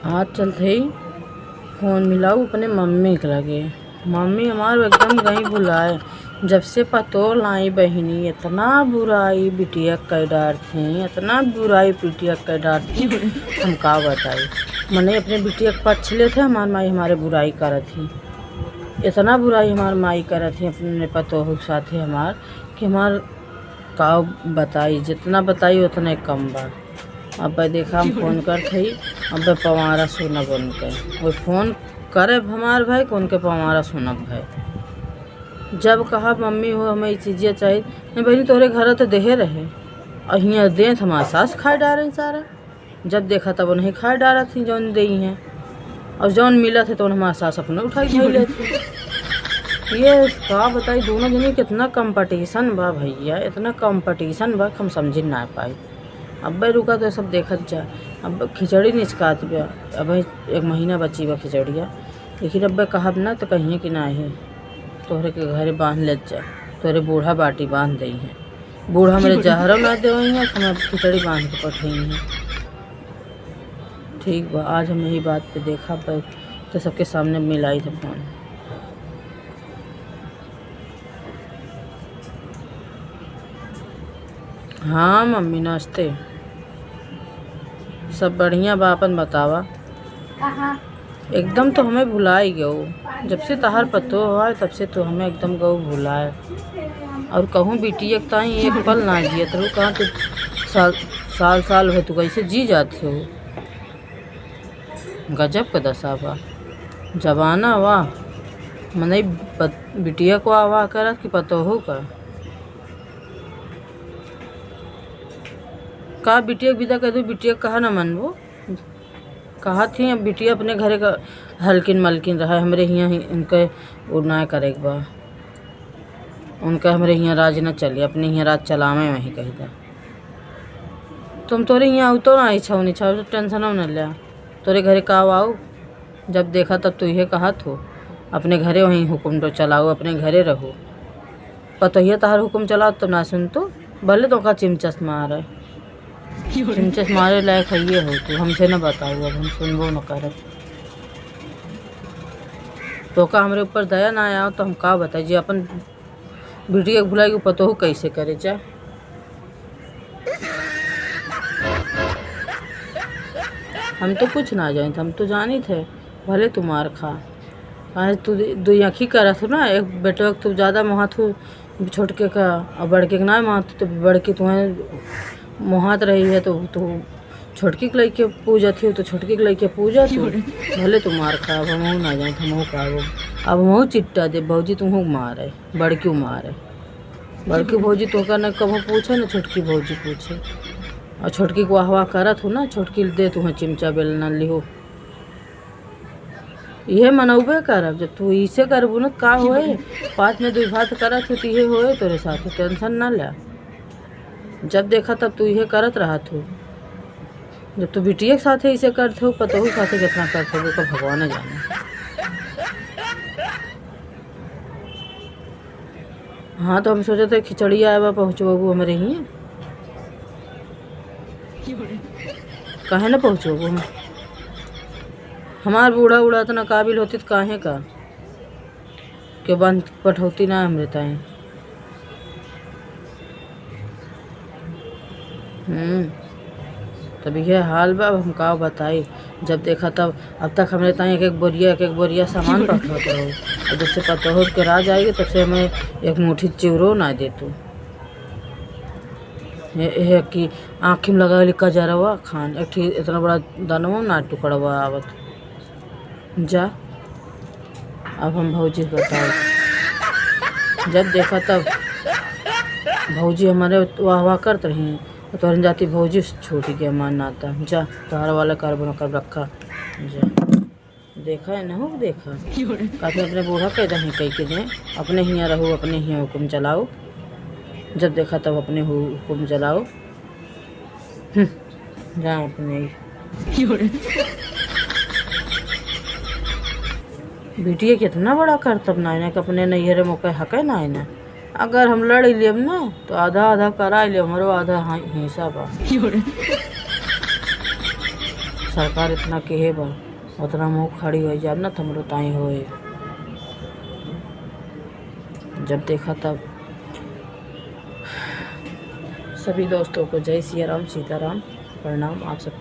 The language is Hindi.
आज चलते ही फ़ोन मिलाऊ अपने मम्मी के लगे। मम्मी हमार एकदम गई भुलाए। जब से पतो लाई बहिनी इतना बुराई बिटिया कर डारती, इतना बुराई बिटिया कर डारती, हम का बताई। मने अपने बिटिया के पक्ष ले थे, हमार माई हमारे बुराई करत थी। इतना बुराई हमार माई करत थी अपने पतो के साथे हमार कि हमार का बताई, जितना बताई उतने कम बा। अब देखा हम फ़ोन करते ही अब पवारा सुनब उनके, वो फ़ोन करे हमार भाई को उनके पवारा सुनब भाई। जब कहा मम्मी हो हमें ये चीज़ें चाहिए, नहीं बहनी तोहरे घर तो देहे रहे और यहाँ दे हमारे सास खाए डारे सारा। जब देखा तब नहीं खाए डारा थी जौन दे हैं, और जौन मिला थे तो हमारे सास अपने उठाई खाई लेती। ये का बताई दोनों जने कितना कंपटीशन बा भैया, इतना कंपटीशन बा हम समझ ना पाई। अब रुका तो सब देखत जा। अब खिचड़ी निचकात बा, अब 1 महीना बची बा खिचड़िया, लेकिन अब कहब ना तो कहिए कि ना है तोहरे के घरे बांध ले जा, तोहरे बूढ़ा बाटी बांध दी हैं। बूढ़ा मेरे जहरा ना दे हैं तो मैं खिचड़ी बांध के पठई हैं। ठीक बा, आज हम यही बात पे देखा पर तो सबके सामने मिलाई था फ़ोन। हाँ मम्मी नमस्ते, सब बढ़िया बा, अपन बतावा। एकदम तो हमें भुला ही गओ, जब से तहार पतो हुआ तब से तो हमें एकदम गऊ भुलाए। और कहूँ बिटिया के ताई एक पल ना जियत रहू, कहाँ तो साल साल हो तो कैसे जी जाते हो। गजब का दशा बा, जवाना वाह मने बिटिया को आवा करत कि पतो हो का बिटिया विदा कर दो। बिटिया कहा ना मनबो, कहा थी अब बिटिया अपने घरे का हल्किन मलकिन रहा, हमरे यहाँ ही उनके उड़ना करे बा, उनका हमरे यहाँ राज न चले, अपने यहाँ राज चलावे वहीं कही दा। तुम तोरे यहाँ आओ तो ना आई छाओ नहीं छाओ तो टेंशन न लिया, तोरे घरे का आओ। जब देखा तब तो यह कहा थो अपने घरे वहीं हुक्म तो चलाओ, अपने घरे रहो। पतो ही तहार हुक्म चलाओ तो ना सुन, तो भले तो का चिमचस मारे, चिमचस मारे लायक है ये हो तो हमसे न बताओ, अब हम सुनबो न करत। तो का हमरे ऊपर दया ना आया तो हम का बताई जी, अपन बिटिया के भुलाई को पतो हो कैसे करे जा। हम तो कुछ ना जानी थे, हम तो जानी थे भले तू मार खा। तू दो आँखी करत हो ना, एक बेटे तू ज़्यादा मोहात हो छोटके का, और बड़के के ना मोहात, तो बड़के तुम्हें मोहात रही है तो छोटकी के लइके पूजा थी तो छोटकी के लइके पूजा थी। भले तू मार खा, अब हम ना जाए हम का अब हम चिट्टा दे भौजी तुम मारे, बड़की मारे। बड़की भौजी तो का न कभी पूछे न छोटकी भौजी पूछे, और छोटकी को वाह करत हो ना, छोटकी दे तुम्हें चिमचा बेलना लिहो। यह मनौबे करब, जब तू इसे करबू न का होए, 5 में 2 बात करत हो तो ये होए तोरे साथ, टेंशन ना ले। जब देखा तब तू यह करत रहा तू, जब तू बिटिया के साथ इसे करते हो, पतो ही साथे कितना करते हो तो भगवान जाने। हाँ तो हम सोचे थे खिचड़ी आए बा पहुँचबू हमारे ही, काहे ना पहुँचबू हम, हमार बूढ़ा उड़ा इतना काबिल होती तो काहे का के बंद पठौती ना हमरे ताई। तब यह हाल बा, हम का बताई। जब देखा तब अब तक हमरे ताई एक एक बोरिया सामान पठौत रहो, और जब से पतो हो के राज आएगी तब से हमें एक मुट्ठी चिवरो ना दे तू। ये कि आँखी में लगा लिखा जा रहा खान, एक ठीक इतना बड़ा दानवा ना टुकड़वा आवत जा। अब हम भौजी बताओ, जब देखा तब भौजी हमारे वाह वाह करत रही, तो जाती भौजी छोटी के मान नाता जा, तोहरा वाला कर कर रखा जा। देखा है ना हो, देखा काफी अपने बूढ़ा कह दही कह के दें, अपने ही रहो, अपने ही हुक्म चलाओ। जब देखा तब अपने हुक्म चलाओ, जा अपने बिटिया कितना बड़ा करतब ना है कि अपने नैहरे मौके हके ना है ना। अगर हम लड़ लेब ना तो आधा आधा करा ले, हमारो आधा हिस्सा बा। सरकार इतना केहे बल उतना मुँह खड़ी हो जाब ना तुमरो ताई होए। जब देखा तब। सभी दोस्तों को जय सिया राम, सीताराम, प्रणाम आप सब।